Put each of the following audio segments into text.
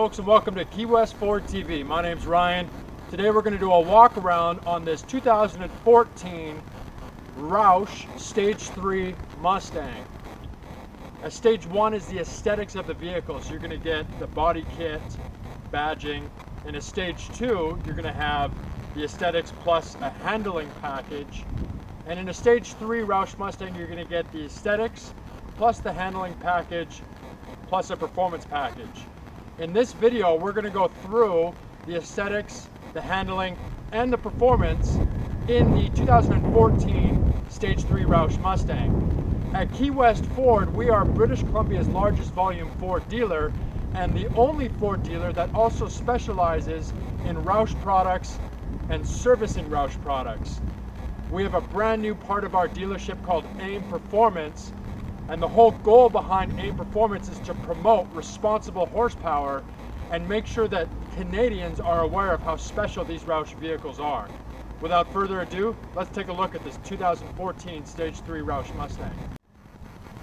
folks, and welcome to Key West Ford TV. My name's Ryan. Today we're going to do a walk around on this 2014 ROUSH Stage 3 Mustang. Stage 1 is the aesthetics of the vehicle, so you're going to get the body kit, badging. In a Stage 2, you're going to have the aesthetics plus a handling package. And in a Stage 3 ROUSH Mustang, you're going to get the aesthetics plus the handling package plus a performance package. In this video, we're going to go through the aesthetics, the handling, and the performance in the 2014 Stage 3 ROUSH Mustang. At Key West Ford, we are British Columbia's largest volume Ford dealer and the only Ford dealer that also specializes in ROUSH products and servicing ROUSH products. We have a brand new part of our dealership called AIM Performance, and the whole goal behind AIM Performance is to promote responsible horsepower and make sure that Canadians are aware of how special these ROUSH vehicles are. Without further ado, let's take a look at this 2014 Stage 3 ROUSH Mustang.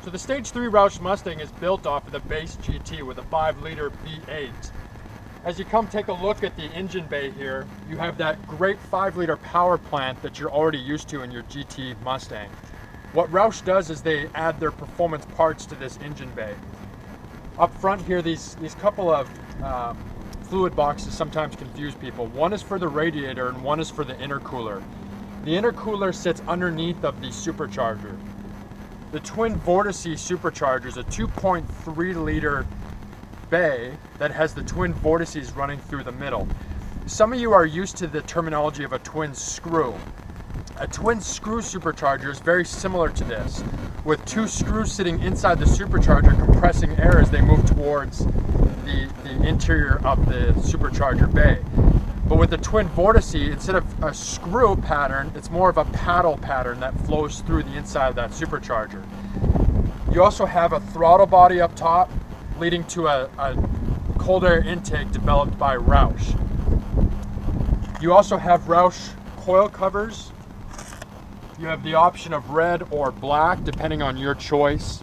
So the Stage 3 ROUSH Mustang is built off of the base GT with a 5-liter V8. As you come take a look at the engine bay here, you have that great 5-liter power plant that you're already used to in your GT Mustang. What ROUSH does is they add their performance parts to this engine bay. Up front here, these couple of fluid boxes sometimes confuse people. One is for the radiator and one is for the intercooler. The intercooler sits underneath of the supercharger. The Twin Vortices supercharger is a 2.3-liter bay that has the twin vortices running through the middle. Some of you are used to the terminology of a twin screw. A twin screw supercharger is very similar to this, with two screws sitting inside the supercharger compressing air as they move towards the interior of the supercharger bay. But with the twin vortice, instead of a screw pattern, it's more of a paddle pattern that flows through the inside of that supercharger. You also have a throttle body up top, leading to a cold air intake developed by ROUSH. You also have ROUSH coil covers. You have the option of red or black, depending on your choice.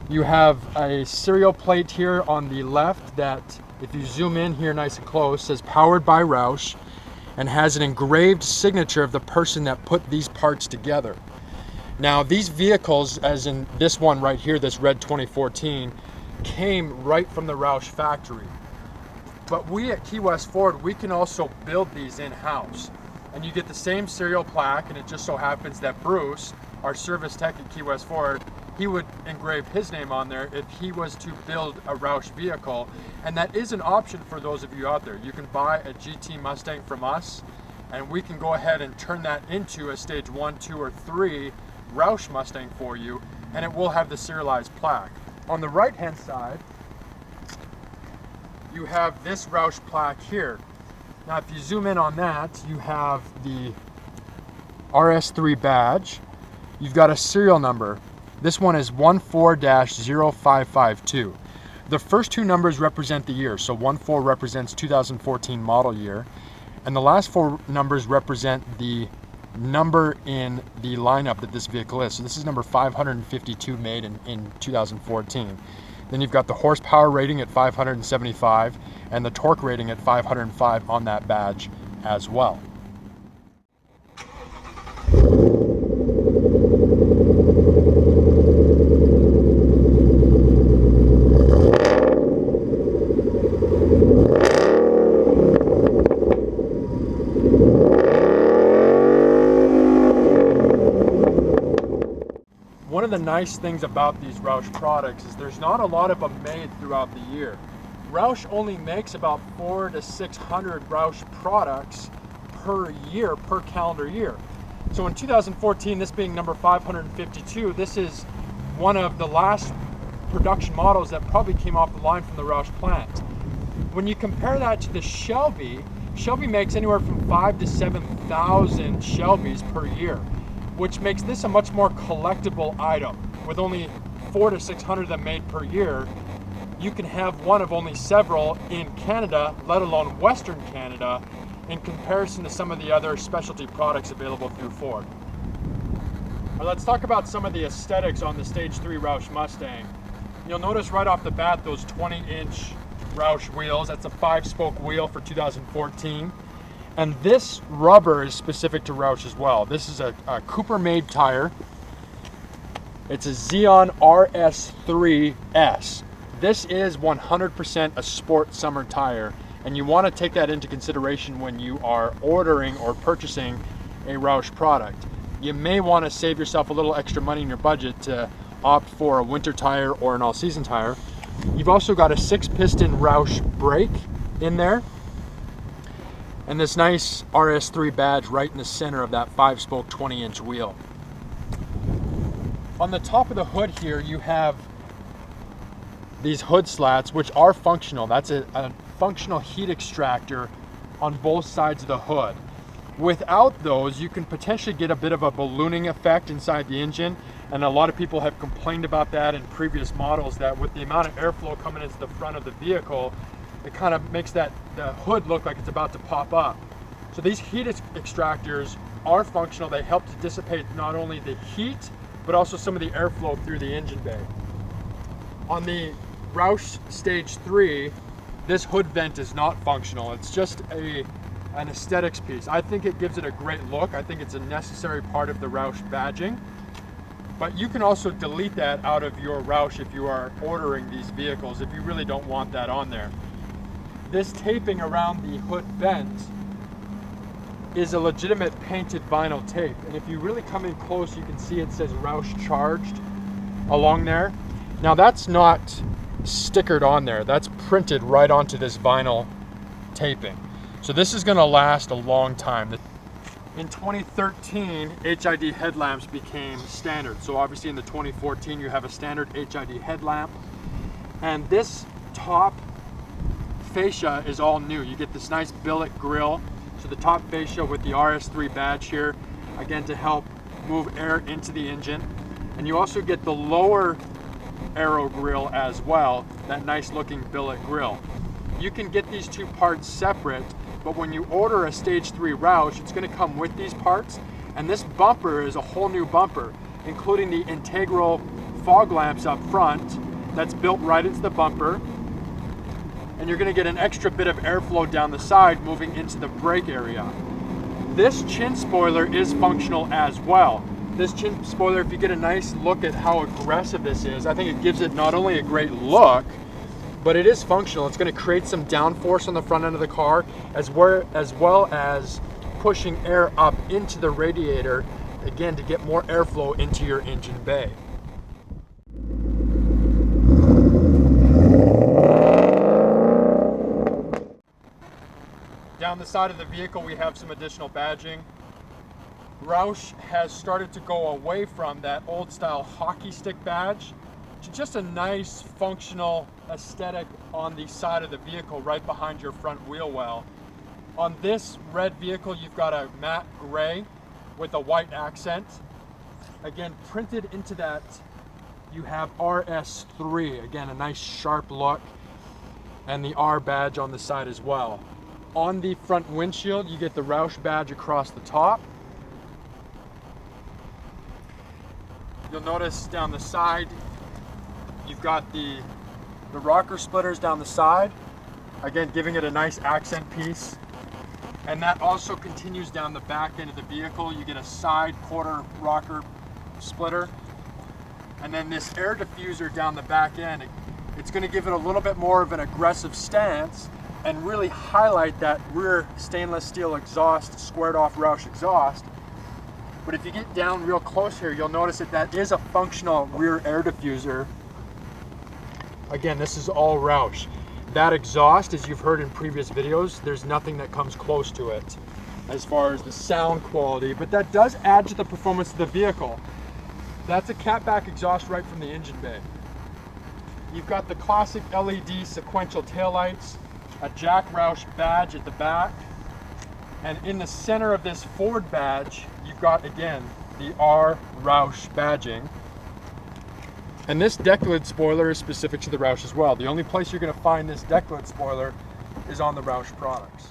You have a serial plate here on the left that, if you zoom in here nice and close, says powered by ROUSH and has an engraved signature of the person that put these parts together. Now, these vehicles, as in this one right here, this red 2014, came right from the ROUSH factory. But we at Key West Ford, we can also build these in-house. And you get the same serial plaque, and it just so happens that Bruce, our service tech at Key West Ford, he would engrave his name on there if he was to build a ROUSH vehicle. And that is an option for those of you out there. You can buy a GT Mustang from us, and we can go ahead and turn that into a Stage 1, 2, or 3 ROUSH Mustang for you, and it will have the serialized plaque. On the right-hand side, you have this ROUSH plaque here. Now, if you zoom in on that, you have the RS3 badge. You've got a serial number. This one is 14-0552. The first two numbers represent the year. So 14 represents 2014 model year. And the last four numbers represent the number in the lineup that this vehicle is. So this is number 552 made in 2014. Then you've got the horsepower rating at 575 and the torque rating at 505 on that badge as well. One of the nice things about these ROUSH products is there's not a lot of them made throughout the year. ROUSH only makes about 400 to 600 ROUSH products per year, per calendar year. So in 2014, this being number 552, this is one of the last production models that probably came off the line from the ROUSH plant. When you compare that to the Shelby makes anywhere from 5,000 to 7,000 Shelbys per year, which makes this a much more collectible item. With only 400 to 600 of them made per year, you can have one of only several in Canada, let alone Western Canada, in comparison to some of the other specialty products available through Ford. Now let's talk about some of the aesthetics on the Stage 3 ROUSH Mustang. You'll notice right off the bat those 20-inch ROUSH wheels. That's a 5-spoke wheel for 2014. And this rubber is specific to ROUSH as well. This is a Cooper-made tire. It's a Xeon RS3S. This is 100% a sport summer tire, and you want to take that into consideration when you are ordering or purchasing a ROUSH product. You may want to save yourself a little extra money in your budget to opt for a winter tire or an all-season tire. You've also got a 6-piston ROUSH brake in there, and this nice RS3 badge right in the center of that 5-spoke 20-inch wheel. On the top of the hood here, you have these hood slats, which are functional. That's a functional heat extractor on both sides of the hood. Without those, you can potentially get a bit of a ballooning effect inside the engine, and a lot of people have complained about that in previous models, that with the amount of airflow coming into the front of the vehicle, it kind of makes the hood look like it's about to pop up. So these heat extractors are functional. They help to dissipate not only the heat, but also some of the airflow through the engine bay. On the ROUSH Stage 3, this hood vent is not functional. It's just an aesthetics piece. I think it gives it a great look. I think it's a necessary part of the ROUSH badging. But you can also delete that out of your ROUSH if you are ordering these vehicles, if you really don't want that on there. This taping around the hood vent is a legitimate painted vinyl tape. And if you really come in close, you can see it says ROUSHcharged along there. Now that's not stickered on there. That's printed right onto this vinyl taping. So this is gonna last a long time. In 2013, HID headlamps became standard. So obviously in the 2014, you have a standard HID headlamp. And this top fascia is all new. You get this nice billet grille. So the top fascia with the RS3 badge here, again to help move air into the engine. And you also get the lower aero grille as well, that nice looking billet grille. You can get these two parts separate, but when you order a Stage 3 ROUSH, it's going to come with these parts, and this bumper is a whole new bumper, including the integral fog lamps up front that's built right into the bumper, and you're going to get an extra bit of airflow down the side moving into the brake area. This chin spoiler is functional as well. This chin spoiler, if you get a nice look at how aggressive this is, I think it gives it not only a great look, but it is functional. It's going to create some downforce on the front end of the car, as well as pushing air up into the radiator, again, to get more airflow into your engine bay. Down the side of the vehicle, we have some additional badging. ROUSH has started to go away from that old style hockey stick badge to just a nice functional aesthetic on the side of the vehicle right behind your front wheel well. On this red vehicle, you've got a matte gray with a white accent. Again, printed into that, you have RS3, again, a nice sharp look, and the R badge on the side as well. On the front windshield, you get the ROUSH badge across the top. You'll notice down the side, you've got the rocker splitters down the side, again giving it a nice accent piece. And that also continues down the back end of the vehicle. You get a side quarter rocker splitter. And then this air diffuser down the back end, it's going to give it a little bit more of an aggressive stance and really highlight that rear stainless steel exhaust, squared off ROUSH exhaust. But if you get down real close here, you'll notice that is a functional rear air diffuser. Again, this is all ROUSH. That exhaust, as you've heard in previous videos, there's nothing that comes close to it as far as the sound quality, but that does add to the performance of the vehicle. That's a catback exhaust right from the engine bay. You've got the classic LED sequential taillights, a Jack Roush badge at the back, and in the center of this Ford badge, you've got, again, the R ROUSH badging. And this deck lid spoiler is specific to the ROUSH as well. The only place you're going to find this deck lid spoiler is on the ROUSH products.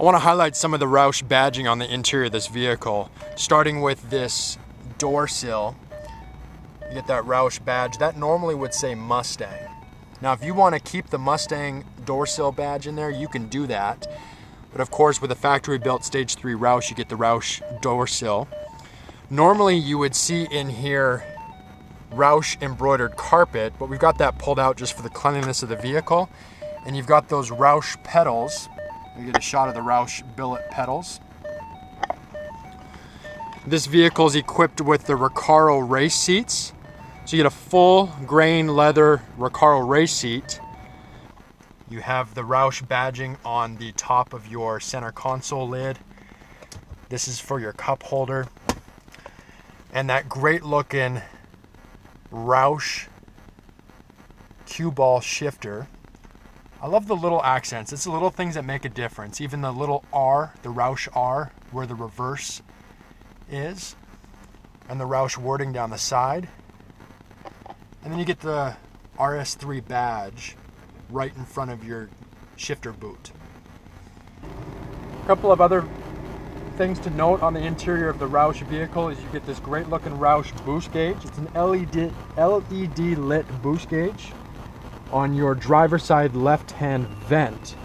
I want to highlight some of the ROUSH badging on the interior of this vehicle, starting with this door sill. You get that ROUSH badge. That normally would say Mustang. Now, if you want to keep the Mustang door sill badge in there, you can do that. But of course, with a factory-built Stage 3 ROUSH, you get the ROUSH door sill. Normally, you would see in here ROUSH embroidered carpet, but we've got that pulled out just for the cleanliness of the vehicle. And you've got those ROUSH pedals. You get a shot of the ROUSH billet pedals. This vehicle is equipped with the Recaro race seats. So you get a full grain leather Recaro race seat. You have the ROUSH badging on the top of your center console lid. This is for your cup holder. And that great looking ROUSH cue ball shifter. I love the little accents. It's the little things that make a difference. Even the little R, the ROUSH R, where the reverse is. And the ROUSH wording down the side. And then you get the RS3 badge right in front of your shifter boot. A couple of other things to note on the interior of the ROUSH vehicle is you get this great looking ROUSH boost gauge. It's an LED lit boost gauge on your driver's side left-hand vent.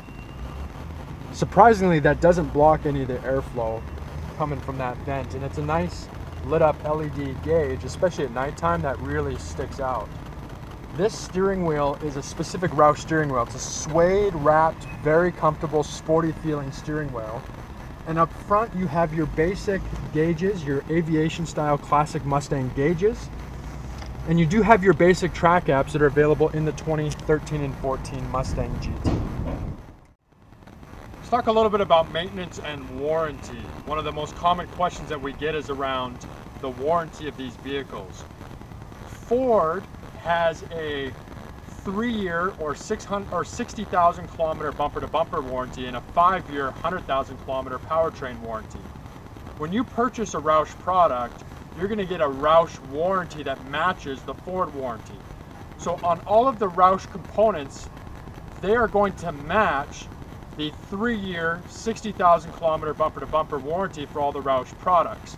Surprisingly, that doesn't block any of the airflow coming from that vent, and it's a nice lit up LED gauge, especially at nighttime. That really sticks out. This steering wheel is a specific ROUSH steering wheel. It's a suede wrapped, very comfortable, sporty feeling steering wheel. And up front you have your basic gauges, your aviation style classic Mustang gauges. And you do have your basic track apps that are available in the 2013 and 14 Mustang GT. Let's talk a little bit about maintenance and warranty. One of the most common questions that we get is around the warranty of these vehicles. Ford has a 3-year or 60,000 kilometer bumper to bumper warranty and a 5-year 100,000 kilometer powertrain warranty. When you purchase a ROUSH product, you're going to get a ROUSH warranty that matches the Ford warranty. So on all of the ROUSH components, they are going to match the 3-year 60,000 kilometer bumper to bumper warranty for all the ROUSH products.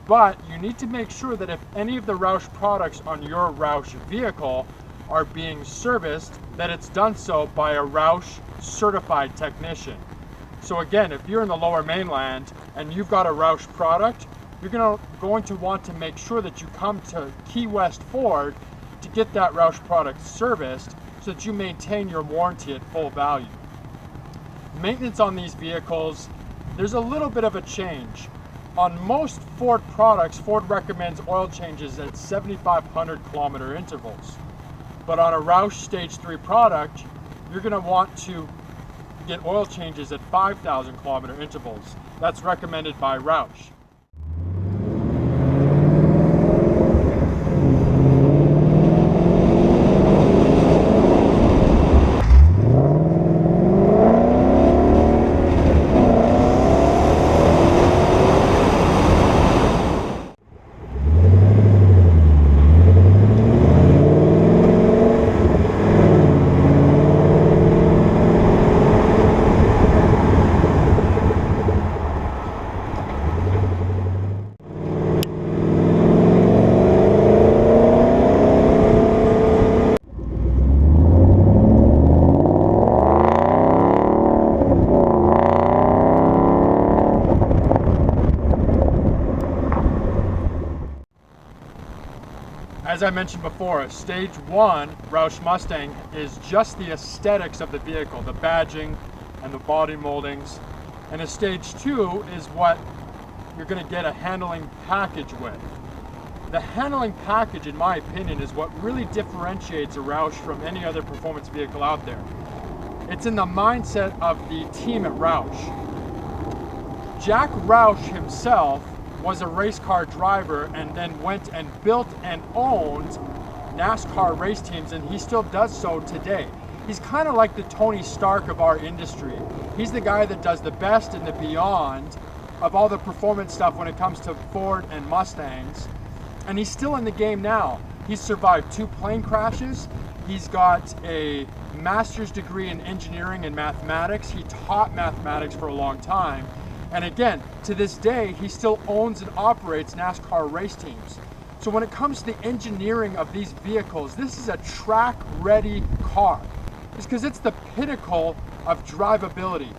But you need to make sure that if any of the ROUSH products on your ROUSH vehicle are being serviced, that it's done so by a ROUSH certified technician. So again, if you're in the lower mainland and you've got a ROUSH product, you're going to want to make sure that you come to Key West Ford to get that ROUSH product serviced so that you maintain your warranty at full value. Maintenance on these vehicles, there's a little bit of a change. On most Ford products, Ford recommends oil changes at 7,500 kilometer intervals. But on a ROUSH Stage 3 product, you're going to want to get oil changes at 5,000 kilometer intervals. That's recommended by ROUSH. As I mentioned before, Stage 1 ROUSH Mustang is just the aesthetics of the vehicle, the badging and the body moldings. And a Stage 2 is what you're going to get a handling package with. The handling package, in my opinion, is what really differentiates a ROUSH from any other performance vehicle out there. It's in the mindset of the team at ROUSH. Jack Roush himself was a race car driver and then went and built and owned NASCAR race teams, and he still does so today. He's kind of like the Tony Stark of our industry. He's the guy that does the best and the beyond of all the performance stuff when it comes to Ford and Mustangs, and he's still in the game now. He's survived 2 plane crashes. He's got a master's degree in engineering and mathematics. He taught mathematics for a long time. And again, to this day, he still owns and operates NASCAR race teams. So when it comes to the engineering of these vehicles, this is a track-ready car. It's because it's the pinnacle of drivability.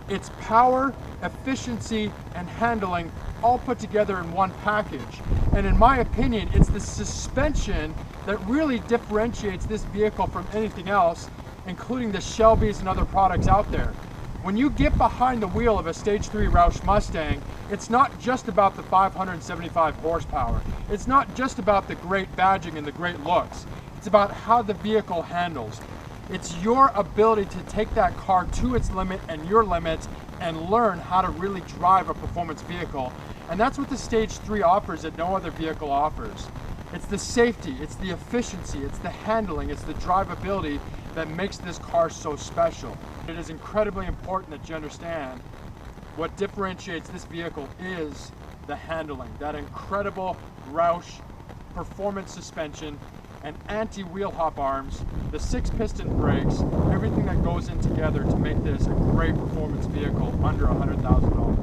It's power, efficiency, and handling all put together in one package. And in my opinion, it's the suspension that really differentiates this vehicle from anything else, including the Shelbys and other products out there. When you get behind the wheel of a Stage 3 ROUSH Mustang, it's not just about the 575 horsepower. It's not just about the great badging and the great looks. It's about how the vehicle handles. It's your ability to take that car to its limit and your limits and learn how to really drive a performance vehicle. And that's what the Stage 3 offers that no other vehicle offers. It's the safety, it's the efficiency, it's the handling, it's the drivability that makes this car so special. It is incredibly important that you understand what differentiates this vehicle is the handling. That incredible ROUSH Performance Suspension and anti-wheel hop arms, the 6-piston brakes, everything that goes in together to make this a great performance vehicle under $100,000.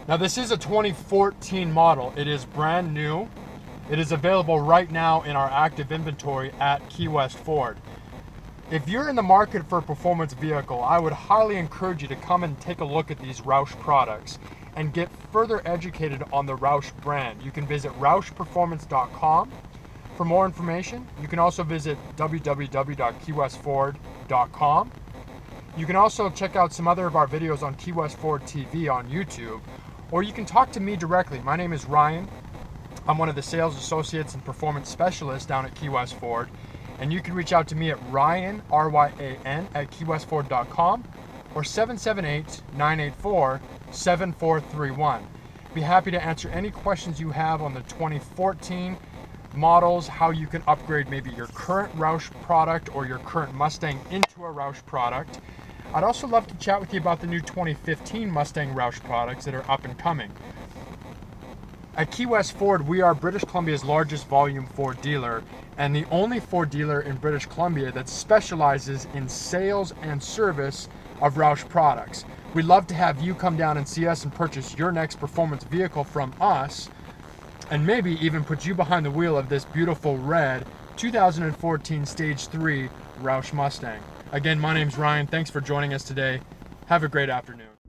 Now this is a 2014 model. It is brand new. It is available right now in our active inventory at Key West Ford. If you're in the market for a performance vehicle, I would highly encourage you to come and take a look at these ROUSH products and get further educated on the ROUSH brand. You can visit ROUSHperformance.com for more information. You can also visit www.keywestford.com. You can also check out some other of our videos on Key West Ford TV on YouTube, or you can talk to me directly. My name is Ryan. I'm one of the sales associates and performance specialists down at Key West Ford, and you can reach out to me at Ryan, R-Y-A-N, at keywestford.com or 778-984-7431. Be happy to answer any questions you have on the 2014 models, how you can upgrade maybe your current ROUSH product or your current Mustang into a ROUSH product. I'd also love to chat with you about the new 2015 Mustang ROUSH products that are up and coming. At Key West Ford, we are British Columbia's largest volume Ford dealer and the only Ford dealer in British Columbia that specializes in sales and service of ROUSH products. We'd love to have you come down and see us and purchase your next performance vehicle from us, and maybe even put you behind the wheel of this beautiful red 2014 Stage 3 ROUSH Mustang. Again, my name's Ryan. Thanks for joining us today. Have a great afternoon.